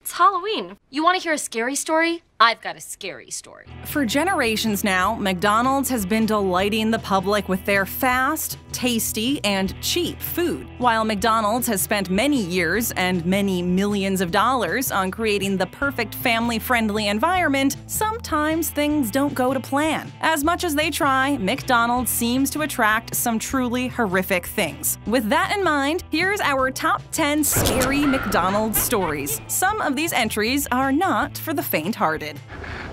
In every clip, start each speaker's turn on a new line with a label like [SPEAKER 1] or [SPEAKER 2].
[SPEAKER 1] It's Halloween. You want to hear a scary story? I've got a scary story.
[SPEAKER 2] For generations now, McDonald's has been delighting the public with their fast, tasty, and cheap food. While McDonald's has spent many years and many millions of dollars on creating the perfect family-friendly environment, sometimes things don't go to plan. As much as they try, McDonald's seems to attract some truly horrific things. With that in mind, here's our top 10 scary McDonald's stories. Some of these entries are not for the faint-hearted.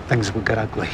[SPEAKER 3] Things would get ugly.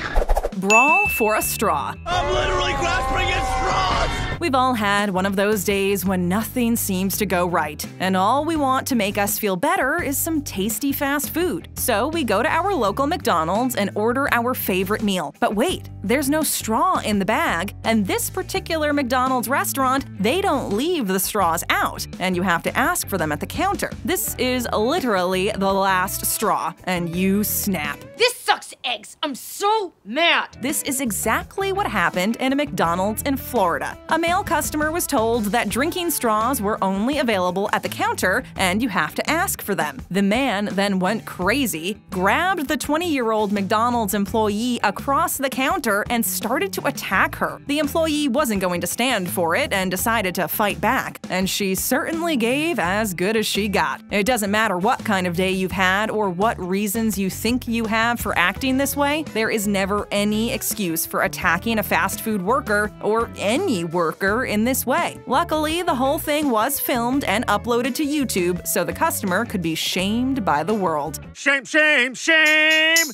[SPEAKER 2] Brawl for a Straw.
[SPEAKER 4] I'm literally grasping at straws!
[SPEAKER 2] We've all had one of those days when nothing seems to go right, and all we want to make us feel better is some tasty fast food. So we go to our local McDonald's and order our favorite meal. But wait, there's no straw in the bag, and this particular McDonald's restaurant, they don't leave the straws out, and you have to ask for them at the counter. This is literally the last straw, and you snap.
[SPEAKER 1] This sucks eggs. I'm so mad.
[SPEAKER 2] This is exactly what happened in a McDonald's in Florida. A male customer was told that drinking straws were only available at the counter and you have to ask for them. The man then went crazy, grabbed the 20-year-old McDonald's employee across the counter and started to attack her. The employee wasn't going to stand for it and decided to fight back, and she certainly gave as good as she got. It doesn't matter what kind of day you've had or what reasons you think you have for acting this way, there is never any excuse for attacking a fast food worker or any worker in this way. Luckily, the whole thing was filmed and uploaded to YouTube so the customer could be shamed by the world.
[SPEAKER 4] Shame, shame, shame!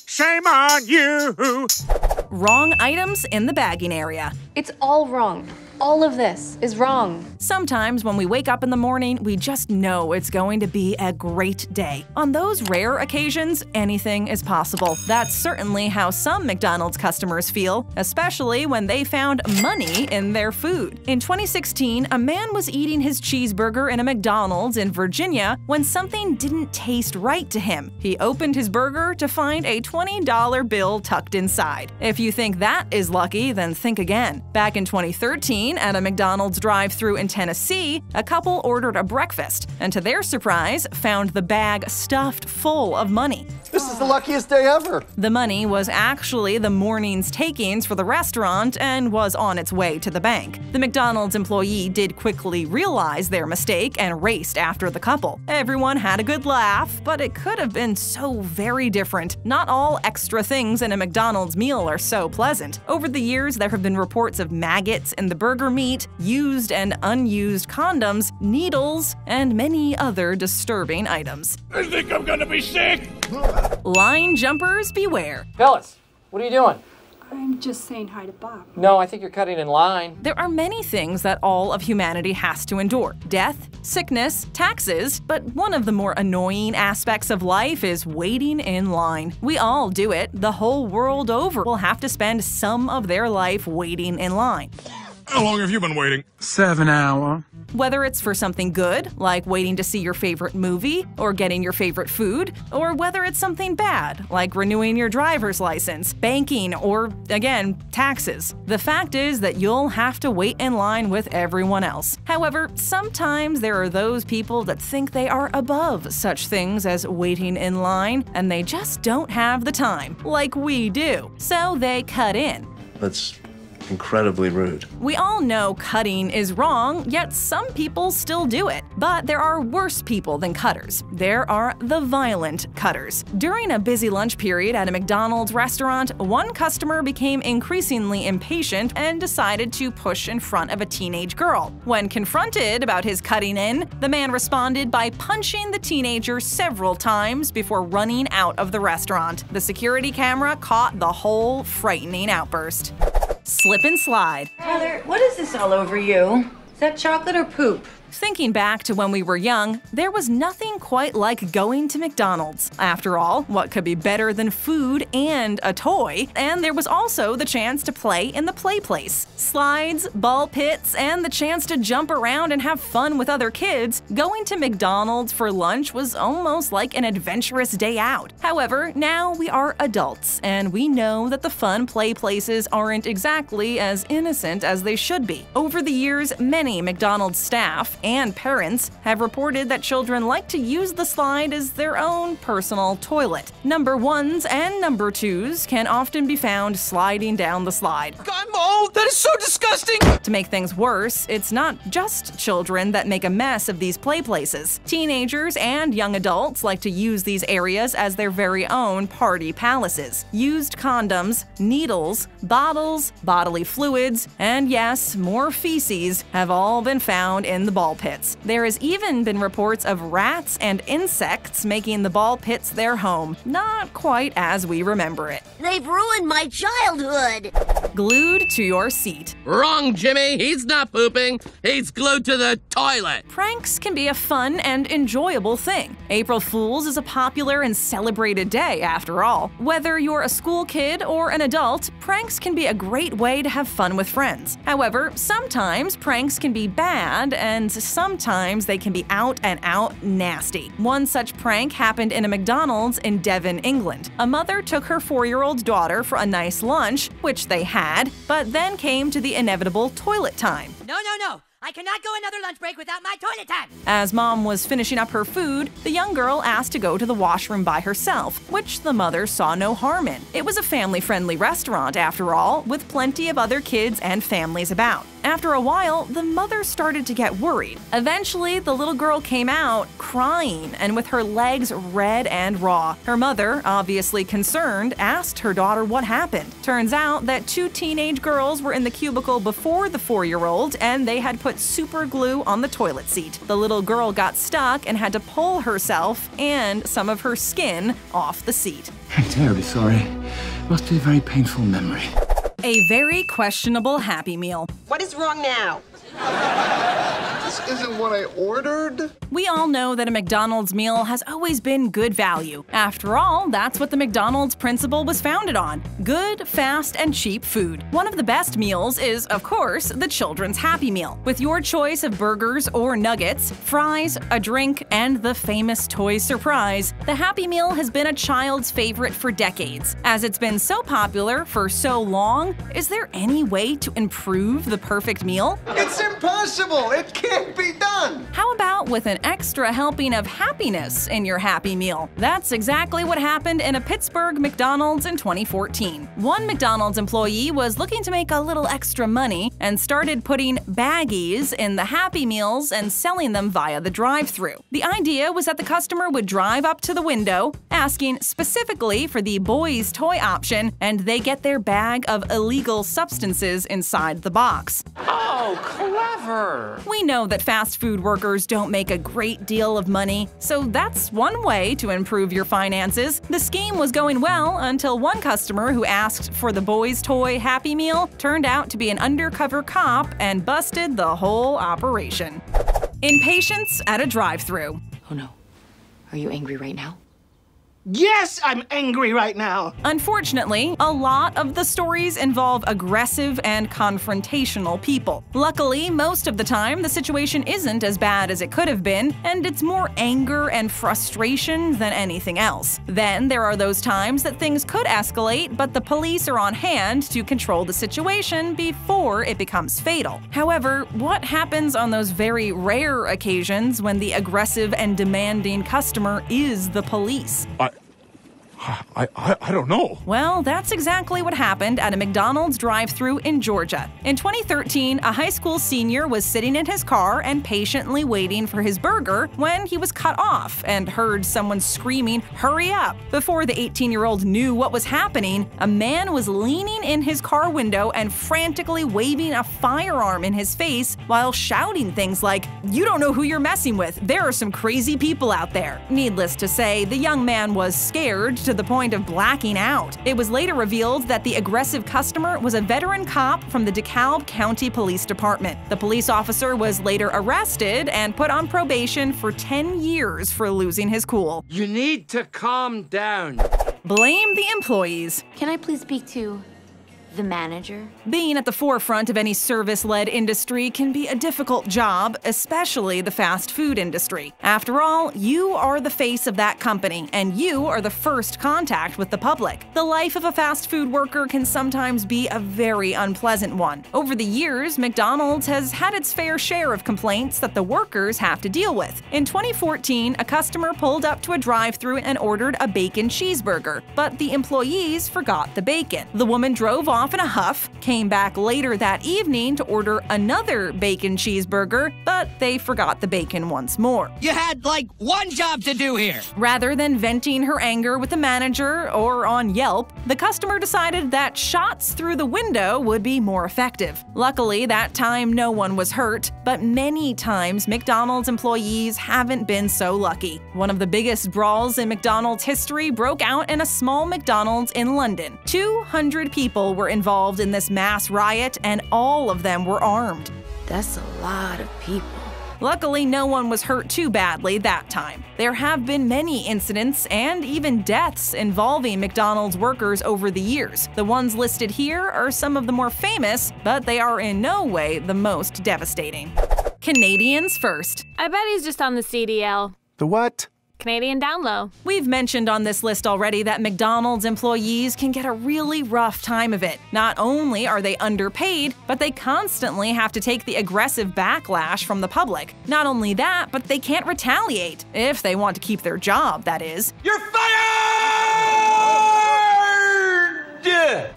[SPEAKER 4] Shame on you!
[SPEAKER 2] Wrong items in the bagging area.
[SPEAKER 1] It's all wrong. All of this is wrong.
[SPEAKER 2] Sometimes when we wake up in the morning, we just know it's going to be a great day. On those rare occasions, anything is possible. That's certainly how some McDonald's customers feel, especially when they found money in their food. In 2016, a man was eating his cheeseburger in a McDonald's in Virginia when something didn't taste right to him. He opened his burger to find a $20 bill tucked inside. If you think that is lucky, then think again. Back in 2013, at a McDonald's drive-thru in Tennessee, a couple ordered a breakfast and to their surprise found the bag stuffed full of money.
[SPEAKER 5] This is the luckiest day ever!
[SPEAKER 2] The money was actually the morning's takings for the restaurant and was on its way to the bank. The McDonald's employee did quickly realize their mistake and raced after the couple. Everyone had a good laugh, but it could have been so very different. Not all extra things in a McDonald's meal are so pleasant. Over the years, there have been reports of maggots in the burger meat, used and unused condoms, needles, and many other disturbing items.
[SPEAKER 4] I think I'm gonna be sick!
[SPEAKER 2] Line jumpers beware.
[SPEAKER 6] Phyllis, what are you doing?
[SPEAKER 7] I'm just saying hi to Bob.
[SPEAKER 6] No, I think you're cutting in line.
[SPEAKER 2] There are many things that all of humanity has to endure. Death, sickness, taxes, but one of the more annoying aspects of life is waiting in line. We all do it. The whole world over will have to spend some of their life waiting in line.
[SPEAKER 4] How long have you been waiting?
[SPEAKER 3] 7 hours.
[SPEAKER 2] Whether it's for something good, like waiting to see your favorite movie or getting your favorite food, or whether it's something bad, like renewing your driver's license, banking, or, again, taxes. The fact is that you'll have to wait in line with everyone else. However, sometimes there are those people that think they are above such things as waiting in line, and they just don't have the time, like we do. So they cut in.
[SPEAKER 8] That's incredibly rude.
[SPEAKER 2] We all know cutting is wrong, yet some people still do it. But there are worse people than cutters. There are the violent cutters. During a busy lunch period at a McDonald's restaurant, one customer became increasingly impatient and decided to push in front of a teenage girl. When confronted about his cutting in, the man responded by punching the teenager several times before running out of the restaurant. The security camera caught the whole frightening outburst. Slip and slide.
[SPEAKER 9] Tyler, what is this all over you? Is that chocolate or poop?
[SPEAKER 2] Thinking back to when we were young, there was nothing quite like going to McDonald's. After all, what could be better than food and a toy? And there was also the chance to play in the play place. Slides, ball pits, and the chance to jump around and have fun with other kids. Going to McDonald's for lunch was almost like an adventurous day out. However, now we are adults, and we know that the fun play places aren't exactly as innocent as they should be. Over the years, many McDonald's staff, and parents have reported that children like to use the slide as their own personal toilet. Number 1s and number 2s can often be found sliding down the slide.
[SPEAKER 10] Oh, that is so disgusting!
[SPEAKER 2] To make things worse, it's not just children that make a mess of these play places. Teenagers and young adults like to use these areas as their very own party palaces. Used condoms, needles, bottles, bodily fluids, and yes, more feces have all been found in the ball pits. There has even been reports of rats and insects making the ball pits their home. Not quite as we remember it.
[SPEAKER 11] They've ruined my childhood!
[SPEAKER 2] Glued to your seat.
[SPEAKER 10] Wrong, Jimmy. He's not pooping. He's glued to the toilet.
[SPEAKER 2] Pranks can be a fun and enjoyable thing. April Fool's is a popular and celebrated day, after all. Whether you're a school kid or an adult, pranks can be a great way to have fun with friends. However, sometimes pranks can be bad, and sometimes they can be out and out nasty. One such prank happened in a McDonald's in Devon, England. A mother took her 4-year-old daughter for a nice lunch, which they had, but then came to the inevitable toilet time.
[SPEAKER 11] No. I cannot go another lunch break without my toilet time!
[SPEAKER 2] As mom was finishing up her food, the young girl asked to go to the washroom by herself, which the mother saw no harm in. It was a family-friendly restaurant, after all, with plenty of other kids and families about. After a while, the mother started to get worried. Eventually, the little girl came out crying and with her legs red and raw. Her mother, obviously concerned, asked her daughter what happened. Turns out that 2 teenage girls were in the cubicle before the 4-year-old, and they had put super glue on the toilet seat. The little girl got stuck and had to pull herself and some of her skin off the seat.
[SPEAKER 3] I'm terribly sorry. Must be a very painful memory.
[SPEAKER 2] A very questionable Happy Meal.
[SPEAKER 12] What is wrong now?
[SPEAKER 5] This isn't what I ordered.
[SPEAKER 2] We all know that a McDonald's meal has always been good value. After all, that's what the McDonald's principle was founded on: good, fast, and cheap food. One of the best meals is, of course, the children's Happy Meal. With your choice of burgers or nuggets, fries, a drink, and the famous toy surprise, the Happy Meal has been a child's favorite for decades. As it's been so popular for so long, is there any way to improve the perfect meal?
[SPEAKER 5] It's impossible! It can't be done!
[SPEAKER 2] How about with an extra helping of happiness in your Happy Meal? That's exactly what happened in a Pittsburgh McDonald's in 2014. One McDonald's employee was looking to make a little extra money and started putting baggies in the Happy Meals and selling them via the drive-thru. The idea was that the customer would drive up to the window, asking specifically for the boys' toy option, and they get their bag of illegal substances inside the box.
[SPEAKER 10] Oh, clever!
[SPEAKER 2] We know that fast food workers don't make a great deal of money, so that's one way to improve your finances. The scheme was going well until one customer who asked for the boys' toy Happy Meal turned out to be an undercover cop and busted the whole operation. Impatience at a drive-thru.
[SPEAKER 13] Oh no. Are you angry right now?
[SPEAKER 14] Yes, I'm angry right now!
[SPEAKER 2] Unfortunately, a lot of the stories involve aggressive and confrontational people. Luckily, most of the time, the situation isn't as bad as it could have been, and it's more anger and frustration than anything else. Then there are those times that things could escalate, but the police are on hand to control the situation before it becomes fatal. However, what happens on those very rare occasions when the aggressive and demanding customer is the police?
[SPEAKER 4] I don't know.
[SPEAKER 2] Well, that's exactly what happened at a McDonald's drive-thru in Georgia. In 2013, a high school senior was sitting in his car and patiently waiting for his burger when he was cut off and heard someone screaming, "Hurry up!" Before the 18-year-old knew what was happening, a man was leaning in his car window and frantically waving a firearm in his face while shouting things like, "You don't know who you're messing with. There are some crazy people out there." Needless to say, the young man was scared to the point of blacking out. It was later revealed that the aggressive customer was a veteran cop from the DeKalb County Police Department. The police officer was later arrested and put on probation for 10 years for losing his cool.
[SPEAKER 10] You need to calm down.
[SPEAKER 2] Blame the employees.
[SPEAKER 13] Can I please speak to The manager?
[SPEAKER 2] Being at the forefront of any service-led industry can be a difficult job, especially the fast food industry. After all, you are the face of that company, and you are the first contact with the public. The life of a fast food worker can sometimes be a very unpleasant one. Over the years, McDonald's has had its fair share of complaints that the workers have to deal with. In 2014, a customer pulled up to a drive-thru and ordered a bacon cheeseburger, but the employees forgot the bacon. The woman drove off in a huff, came back later that evening to order another bacon cheeseburger, but they forgot the bacon once more.
[SPEAKER 12] You had, like, one job to do here!
[SPEAKER 2] Rather than venting her anger with the manager or on Yelp, the customer decided that shots through the window would be more effective. Luckily, that time no one was hurt, but many times McDonald's employees haven't been so lucky. One of the biggest brawls in McDonald's history broke out in a small McDonald's in London. 200 people were involved in this mass riot, and all of them were armed.
[SPEAKER 13] That's a lot of people.
[SPEAKER 2] Luckily, no one was hurt too badly that time. There have been many incidents and even deaths involving McDonald's workers over the years. The ones listed here are some of the more famous, but they are in no way the most devastating. Canadians first.
[SPEAKER 15] I bet he's just on the CDL.
[SPEAKER 4] The what?
[SPEAKER 15] Canadian down low.
[SPEAKER 2] We've mentioned on this list already that McDonald's employees can get a really rough time of it. Not only are they underpaid, but they constantly have to take the aggressive backlash from the public. Not only that, but they can't retaliate. If they want to keep their job, that is.
[SPEAKER 12] You're fired!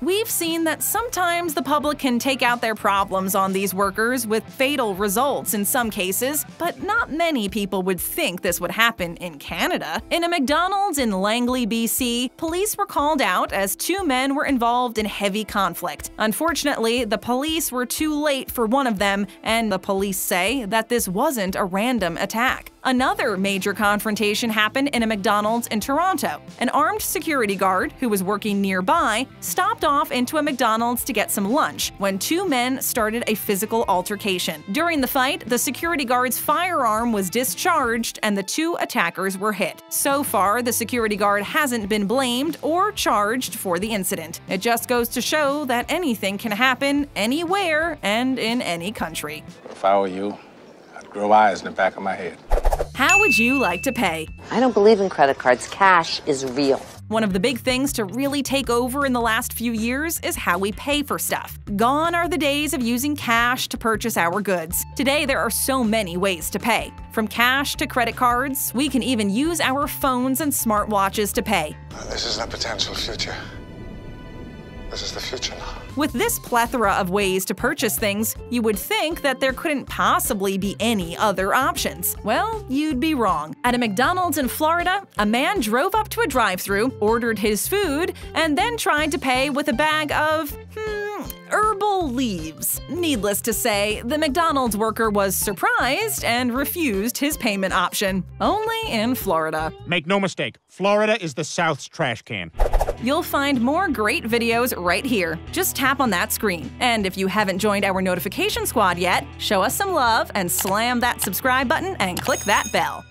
[SPEAKER 2] We've seen that sometimes the public can take out their problems on these workers with fatal results in some cases, but not many people would think this would happen in Canada. In a McDonald's in Langley, BC, police were called out as 2 men were involved in heavy conflict. Unfortunately, the police were too late for one of them, and the police say that this wasn't a random attack. Another major confrontation happened in a McDonald's in Toronto. An armed security guard, who was working nearby, stopped off into a McDonald's to get some lunch when 2 men started a physical altercation. During the fight, the security guard's firearm was discharged and the 2 attackers were hit. So far, the security guard hasn't been blamed or charged for the incident. It just goes to show that anything can happen anywhere and in any country.
[SPEAKER 8] If I were you, I'd grow eyes in the back of my head.
[SPEAKER 2] How would you like to pay?
[SPEAKER 16] I don't believe in credit cards. Cash is real.
[SPEAKER 2] One of the big things to really take over in the last few years is how we pay for stuff. Gone are the days of using cash to purchase our goods. Today, there are so many ways to pay. From cash to credit cards, we can even use our phones and smartwatches to pay.
[SPEAKER 5] This isn't a potential future. This is the future now.
[SPEAKER 2] With this plethora of ways to purchase things, you would think that there couldn't possibly be any other options. Well, you'd be wrong. At a McDonald's in Florida, a man drove up to a drive-thru, ordered his food, and then tried to pay with a bag of, herbal leaves. Needless to say, the McDonald's worker was surprised and refused his payment option. Only in Florida.
[SPEAKER 4] Make no mistake, Florida is the South's trash can.
[SPEAKER 2] You'll find more great videos right here. Just tap on that screen. And if you haven't joined our notification squad yet, show us some love and slam that subscribe button and click that bell.